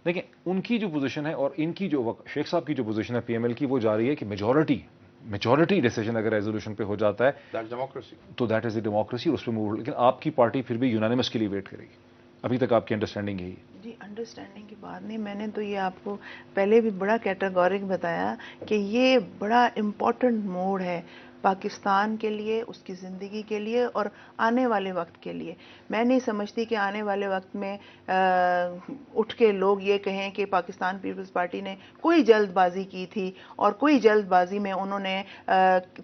دیکھیں ان کی جو پوزیشن ہے اور ان کی جو شیخ صاحب کی جو پوزیشن ہے پی ایم ایل کی، وہ جا رہی ہے کہ میجورٹی ڈیسیجن اگر ریزولوشن پہ ہو جاتا ہے تو دیٹ از اے ڈیموکریسی، اس پہ موو. لیکن آپ کی پارٹی پھر بھی یونانیمس کے لیے ویٹ کرے گی. ابھی تک آپ کی انڈرسٹینڈنگ یہی ہے؟ جی انڈرسٹینڈنگ کی بات نہیں، میں نے تو یہ آپ کو پہلے بھی بڑا کیٹاگورک بتایا کہ یہ بڑا امپورٹنٹ موڑ ہے پاکستان کے لیے، اس کی زندگی کے لیے اور آنے والے وقت کے لیے. میں نہیں سمجھتی کہ آنے والے وقت میں اٹھ کے لوگ یہ کہیں کہ پاکستان پیپلز پارٹی نے کوئی جلد بازی کی تھی اور کوئی جلد بازی میں انہوں نے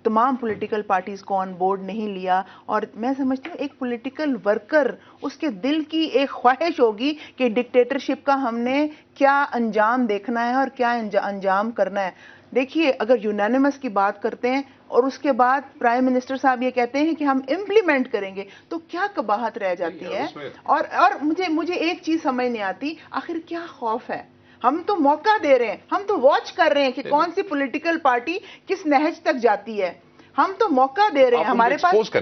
تمام پولیٹیکل پارٹیز کو آن بورڈ نہیں لیا. اور میں سمجھتی ہوں ایک پولیٹیکل ورکر، اس کے دل کی ایک خواہش ہوگی کہ ڈکٹیٹرشپ کا ہم نے کیا انجام دیکھنا ہے اور کیا انجام کرنا ہے. دیکھیے اگر یونانیمس کی بات کرتے ہیں اور اس کے بعد پرائم منسٹر صاحب یہ کہتے ہیں کہ ہم امپلیمنٹ کریں گے تو کیا قباحت رہ جاتی ہے. اور مجھے ایک چیز سمجھ نہیں آتی، آخر کیا خوف ہے؟ ہم تو موقع دے رہے ہیں، ہم تو واچ کر رہے ہیں کہ کون سی پولیٹیکل پارٹی کس نہج تک جاتی ہے. ہم تو موقع دے رہے ہیں، ہمارے پاس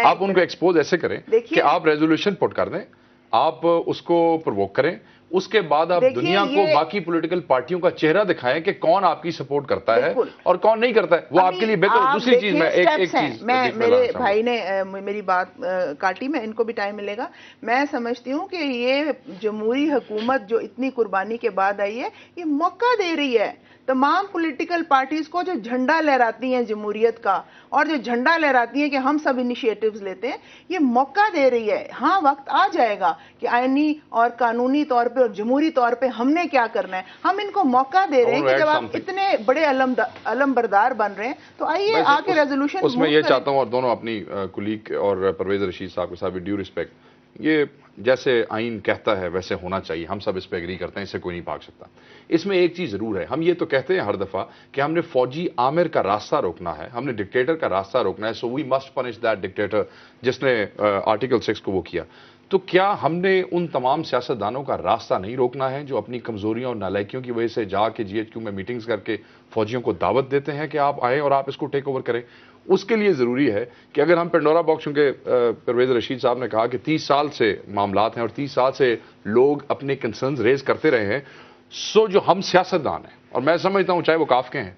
آپ ان کو ایکسپوز ایسے کریں کہ آپ ریزولوشن پٹ کر دیں، آپ اس کو پرووک کریں، اس کے بعد آپ دنیا کو باقی پولیٹیکل پارٹیوں کا چہرہ دکھائیں کہ کون آپ کی سپورٹ کرتا ہے اور کون نہیں کرتا ہے. وہ آپ کے لیے بہتر. دوسری چیز ایک چیز میرے بھائی نے میری بات کاٹی، میں ان کو بھی ٹائم ملے گا. میں سمجھتی ہوں کہ یہ جمہوری حکومت جو اتنی قربانی کے بعد آئی ہے، یہ موقع دے رہی ہے تمام پولیٹیکل پارٹیز کو جو جھنڈا لہراتی ہیں جمہوریت کا اور جو جھنڈا لہراتی ہیں کہ ہم سب انیشیٹوز لیتے ہیں، یہ موقع دے رہی ہے. ہاں وقت آ جائے گا کہ آئینی اور قانونی طور پہ اور جمہوری طور پہ ہم نے کیا کرنا ہے. ہم ان کو موقع دے رہے ہیں کہ جب آپ اتنے بڑے علم بردار بن رہے ہیں تو آئیے آ کے ریزولوشن. اس میں یہ چاہتا ہوں، اور دونوں اپنی کلیگ اور پرویز رشید صاحب کے ساتھ بھی ڈیو رسپیکٹ، یہ جیسے آئین کہتا ہے ویسے ہونا چاہیے، ہم سب اس پہ ایگری کرتے ہیں، اس سے کوئی نہیں بھاگ سکتا. اس میں ایک چیز ضرور ہے، ہم یہ تو کہتے ہیں ہر دفعہ کہ ہم نے فوجی آمر کا راستہ روکنا ہے، ہم نے ڈکٹیٹر کا راستہ روکنا ہے. So we must punish that dictator جس نے آرٹیکل 6 کو وہ کیا. تو کیا ہم نے ان تمام سیاستدانوں کا راستہ نہیں روکنا ہے جو اپنی کمزوریوں اور نالائکیوں کی وجہ سے جا کے جی ایچ کیو میں میٹنگز کر کے فوجیوں کو دعوت دیتے ہیں کہ آپ آئیں اور آپ اس کو ٹیک اوور کریں؟ اس کے لیے ضروری ہے کہ اگر ہم پنڈورا باکس، چونکہ پرویز رشید صاحب نے کہا کہ 30 سال سے معاملات ہیں اور 30 سال سے لوگ اپنے کنسرنز ریز کرتے رہے ہیں، سو جو ہم سیاستدان ہیں، اور میں سمجھتا ہوں چاہے وہ کاف کے ہیں،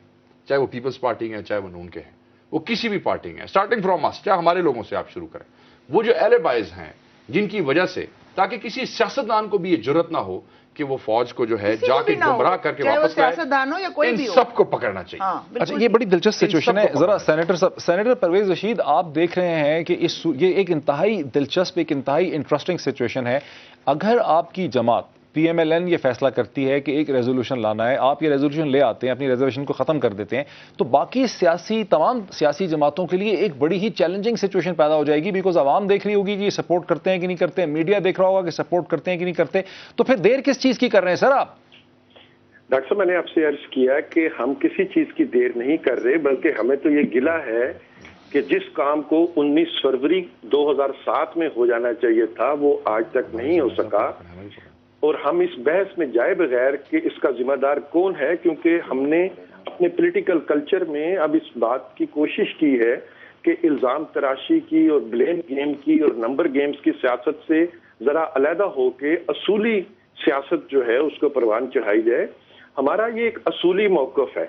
چاہے وہ پیپلز پارٹی کے ہیں، چاہے وہ نون کے ہیں، وہ کسی بھی پارٹی کے ہیں، اسٹارٹنگ فرام اس، چاہے ہمارے لوگوں سے آپ شروع کریں، وہ جو ایلیبائز ہیں جن کی وجہ سے، تاکہ کسی سیاستدان کو بھی یہ جرت نہ ہو کہ وہ فوج کو جو ہے جا کے گمراہ کر کے واپس لائے، ان سب کو پکڑنا چاہیے. اچھا یہ بڑی دلچسپ سچویشن ہے. ذرا سینیٹر پرویز رشید، آپ دیکھ رہے ہیں کہ یہ ایک انتہائی دلچسپ، ایک انتہائی انٹرسٹنگ سچویشن ہے. اگر آپ کی جماعت پی ایم ایل این یہ فیصلہ کرتی ہے کہ ایک ریزولوشن لانا ہے، آپ یہ ریزولوشن لے آتے ہیں، اپنی ریزرویشن کو ختم کر دیتے ہیں، تو باقی تمام سیاسی جماعتوں کے لیے ایک بڑی ہی چیلنجنگ سچویشن پیدا ہو جائے گی، بیکاز عوام دیکھ رہی ہوگی کہ یہ سپورٹ کرتے ہیں کہ نہیں کرتے، میڈیا دیکھ رہا ہوگا کہ سپورٹ کرتے ہیں کہ نہیں کرتے. تو پھر دیر کس چیز کی کر رہے ہیں سر آپ؟ ڈاکٹر صاحب، میں نے آپ سے عرض کیا کہ ہم کسی چیز کی دیر نہیں کر رہے، بلکہ ہمیں تو یہ گلہ ہے کہ جس کام کو 19 فروری 2007 میں ہو جانا چاہیے تھا وہ آج تک نہیں ہو سکا. اور ہم اس بحث میں جائے بغیر کہ اس کا ذمہ دار کون ہے، کیونکہ ہم نے اپنے پولیٹیکل کلچر میں اب اس بات کی کوشش کی ہے کہ الزام تراشی کی اور بلیم گیم کی اور نمبر گیمز کی سیاست سے ذرا علیحدہ ہو کے اصولی سیاست جو ہے اس کو پروان چڑھائی جائے. ہمارا یہ ایک اصولی موقف ہے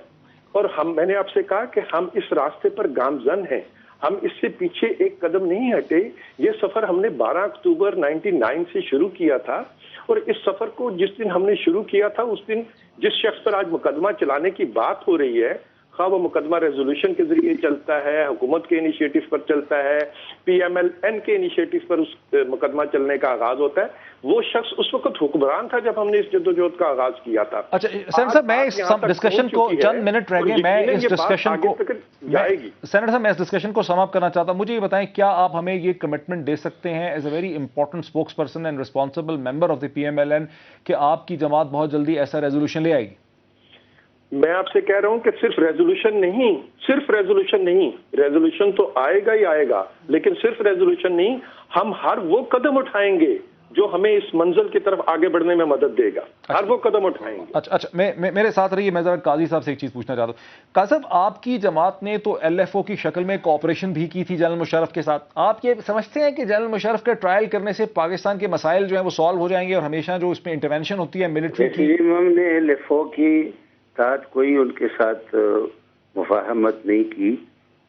اور میں نے آپ سے کہا کہ ہم اس راستے پر گامزن ہیں، ہم اس سے پیچھے ایک قدم نہیں ہٹے. یہ سفر ہم نے 12 اکتوبر 99 سے شروع کیا تھا، اور اس سفر کو جس دن ہم نے شروع کیا تھا اس دن جس شخص پر آج مقدمہ چلانے کی بات ہو رہی ہے، خواہ وہ مقدمہ ریزولوشن کے ذریعے چلتا ہے، حکومت کے انیشیٹو پر چلتا ہے، پی ایم ایل این کے انیشیٹو پر اس مقدمہ چلنے کا آغاز ہوتا ہے، وہ شخص اس وقت حکمران تھا جب ہم نے اس جدوجہد کا آغاز کیا تھا. اچھا سینیٹر صاحب، میں اس ڈسکشن کو چند منٹ رہ گئے، میں اس ڈسکشن کو سینیٹر صاحب میں اس ڈسکشن کو سم اپ کرنا چاہتا ہوں. مجھے یہ بتائیں، کیا آپ ہمیں یہ کمٹمنٹ دے سکتے ہیں as a very important spokesperson and responsible member of the P M L N کہ آپ کی جماعت بہت جلدی ایسا ریزولوشن لے آئے گی؟ میں آپ سے کہہ رہا ہوں کہ صرف ریزولوشن نہیں، ریزولوشن تو آئے گا ہی آئے گا، لیکن صرف ریزولوشن نہیں، ہم ہر وہ قدم اٹھائیں گے जो हमें इस मंजिल की तरफ आगे बढ़ने में मदद देगा। हर वो कदम उठाएंगे। अच्छा, मेरे साथ रहिए, मैं जरा काजी साहब से एक चीज पूछना चाहता हूँ। काजी साहब, आपकी जमात ने तो LFO की शक्ल में कोऑपरेशन भी की थी जनरल मुशर्रफ के साथ। आप ये समझते हैं कि जनरल मुशर्रफ के ट्रायल करने से पाकिस्तान के मसाइल जो है वो सॉल्व हो जाएंगे और हमेशा जो इसमें इंटरवेंशन होती है मिलिट्री की? हमने LFO की साथ कोई उनके साथ मुफाहमत नहीं की।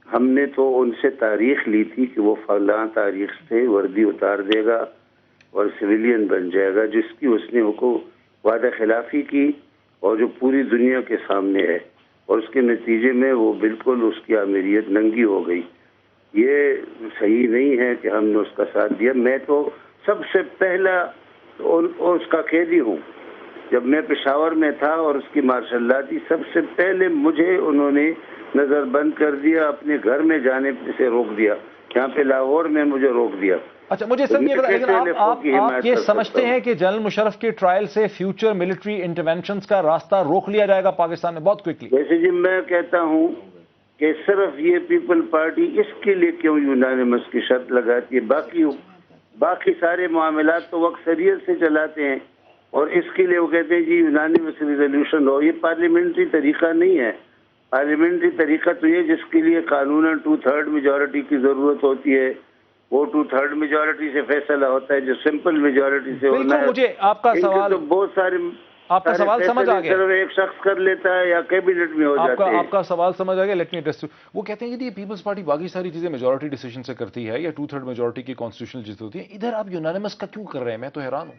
हमने तो उनसे तारीख ली थी कि वो फलां तारीख से वर्दी उतार देगा और सिविलियन बन जाएगा, जिसकी उसने वादा खिलाफी की और जो पूरी दुनिया के सामने है, और उसके नतीजे में वो बिल्कुल उसकी आमिरियत नंगी हो गई। ये सही नहीं है कि हमने उसका साथ दिया। मैं तो सबसे पहला उसका कैदी हूँ। जब मैं पेशावर में था और उसकी मार्शल लॉ थी, सबसे पहले मुझे उन्होंने नजर बंद कर दिया, अपने घर में जाने से रोक दिया। यहाँ पे लाहौर में मुझे रोक दिया। अच्छा, मुझे सब ये बताइए, लेकिन आप ये समझते हैं कि जनरल मुशर्रफ के ट्रायल से फ्यूचर मिलिट्री इंटरवेंशंस का रास्ता रोक लिया जाएगा पाकिस्तान में बहुत क्विकली? वैसे जी मैं कहता हूँ कि सिर्फ ये पीपल पार्टी इसके लिए क्यों यूनानिमस की शर्त लगाती है? बाकी सारे मामलात तो वो अक्सरियत से चलाते हैं, और इसके लिए वो कहते हैं जी यूनानिमस रिजोल्यूशन हो। ये पार्लियामेंट्री तरीका नहीं है। पार्लियामेंट्री तरीका तो ये जिसके लिए कानूनन 2/3 मेजॉरिटी की जरूरत होती है, वो 2/3 मेजॉरिटी से फैसला होता है, जो सिंपल मेजॉरिटी से होना है। मुझे आपका सवाल, तो बहुत सारे आपका सवाल समझ आ गया। सिर्फ एक शख्स कर लेता है या कैबिनेट में हो जाते हैं। आपका सवाल समझ आ गया। Let me address. वो कहते हैं कि ये पीपल्स पार्टी बाकी सारी चीजें मेजॉरिटी डिसीजन से करती है या 2/3 मेजॉरिटी की कॉन्स्टिट्यूशनल जीत होती है, इधर आप यूनानिमस का क्यों कर रहे हैं? मैं तो हैरान हूँ।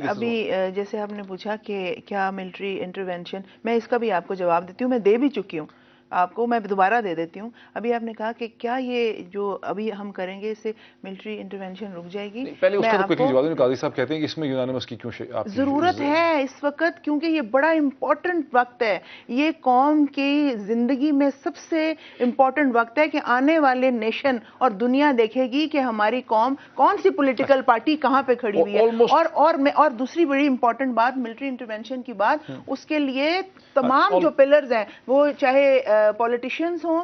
अभी जैसे आपने पूछा कि क्या मिलिट्री इंटरवेंशन, मैं इसका भी आपको जवाब देती हूँ। मैं दे भी चुकी हूँ आपको, मैं दोबारा दे देती हूँ। अभी आपने कहा कि क्या ये जो अभी हम करेंगे इससे मिलिट्री इंटरवेंशन रुक जाएगी? पहले उसका तो क्विकली जवाब दें। काजी साहब कहते हैं कि इसमें यूनानिमस की क्यों जरूरत है इस वक्त, क्योंकि ये बड़ा इंपॉर्टेंट वक्त है। ये कौम की जिंदगी में सबसे इंपॉर्टेंट वक्त है कि आने वाले नेशन और दुनिया देखेगी कि हमारी कौम कौन सी पॉलिटिकल पार्टी कहां पे खड़ी हुई है। और दूसरी बड़ी इंपॉर्टेंट बात मिलिट्री इंटरवेंशन की बात, उसके लिए तमाम जो पिलर्स हैं, वो चाहे पॉलिटिशियंस हो,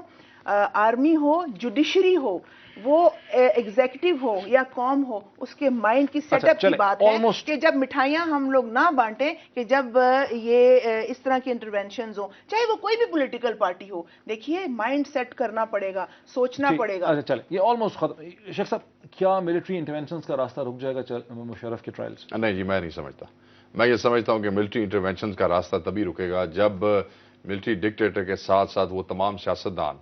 आर्मी हो, जुडिशरी हो, वो एग्जीक्यूटिव हो या कॉम हो, उसके माइंड की सेटअप की बात है कि जब मिठाइयां हम लोग ना बांटें, कि जब ये इस तरह की इंटरवेंशंस हो, चाहे वो कोई भी पॉलिटिकल पार्टी हो, देखिए माइंड सेट करना पड़ेगा, सोचना पड़ेगा। अच्छा चले, ये ऑलमोस्ट खत्म। शेख साहब, क्या मिलिट्री इंटरवेंशंस का रास्ता रुक जाएगा मुशर्रफ के ट्रायल से? नहीं जी, मैं नहीं समझता। मैं ये समझता हूं कि मिलिट्री इंटरवेंशंस का रास्ता तभी रुकेगा जब मिलिट्री डिक्टेटर के साथ साथ वो तमाम सियासतदान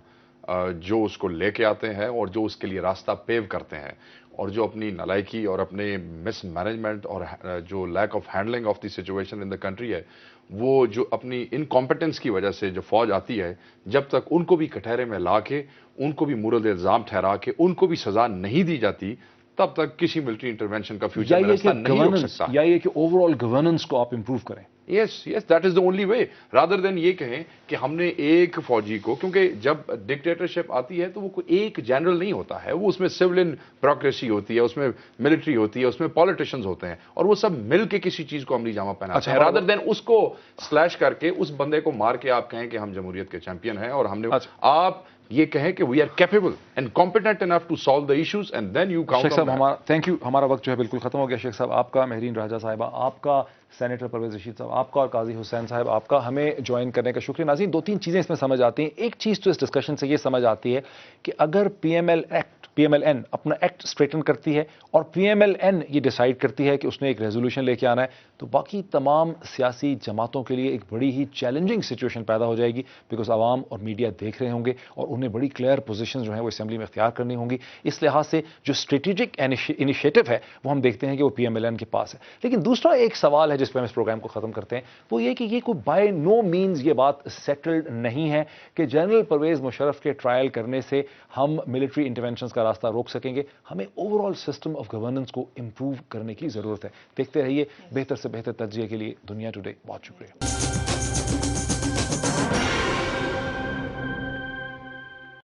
जो उसको लेके आते हैं और जो उसके लिए रास्ता पेव करते हैं, और जो अपनी नालायकी और अपने मिसमैनेजमेंट और जो lack of handling of the situation in the country है, वो जो अपनी इनकॉम्पिटेंस की वजह से जो फौज आती है, जब तक उनको भी कटहरे में ला के, उनको भी मुरद इल्जाम ठहरा के, उनको भी सजा नहीं दी जाती, तब तक किसी मिलिट्री इंटरवेंशन का फ्यूचर में रास्ता नहीं रुक सकता। या ये कि ओवरऑल गवर्नेंस को आप इंप्रूव करें। Yes, that is the only way, rather than ये कहें कि हमने एक फौजी को, क्योंकि जब डिक्टेटरशिप आती है तो वो कोई एक जनरल नहीं होता है, वो उसमें सिविलियन ब्यूरोक्रेसी होती है, उसमें मिलिट्री होती है, उसमें पॉलिटिशियंस होते हैं, और वो सब मिल के किसी चीज को अमली जामा पहनाते हैं। रादर देन उसको स्लैश करके उस बंदे को मार के आप कहें कि हम जमहूरियत के चैंपियन हैं और हमने आप ये कहें कि we are capable and competent enough to solve the issues and then you count. Sheikh साहब, हमारा थैंक यू, हमारा वक्त जो है बिल्कुल खत्म हो गया। शेख साहब आपका, महरीन राजा साहिबा आपका, सेनेटर परवेज रशीद साहब आपका, और काजी हुसैन साहब आपका हमें ज्वाइन करने का शुक्रिया। नाज़रीन, 2-3 चीजें इसमें समझ आती हैं। एक चीज तो इस डिस्कशन से ये समझ आती है कि अगर PMLN अपना एक्ट स्ट्रेटन करती है और PMLN ये डिसाइड करती है कि उसने एक रेजोल्यूशन लेके आना है, तो बाकी तमाम सियासी जमातों के लिए एक बड़ी ही चैलेंजिंग सिचुएशन पैदा हो जाएगी, बिकॉज आवाम और मीडिया देख रहे होंगे और उन्हें बड़ी क्लियर पोजीशन जो है वो असेंबली में इख्तियार करनी होंगी। इस लिहाज से जो स्ट्रेटेजिक इनिशिएटिव है वो हम देखते हैं कि वो PMLN के पास है। लेकिन दूसरा एक सवाल है जिस पर हम इस प्रोग्राम को खत्म करते हैं, वो ये कि ये कोई बाय नो मीन्स ये बात सेटल्ड नहीं है कि जनरल परवेज मुशर्रफ के ट्रायल करने से हम मिलिट्री इंटरवेंशन का रास्ता रोक सकेंगे। हमें ओवरऑल सिस्टम ऑफ गवर्नेंस को इंप्रूव करने की जरूरत है। देखते रहिए बेहतर से बेहतर तज्जिए के लिए दुनिया टुडे। बहुत शुक्रिया।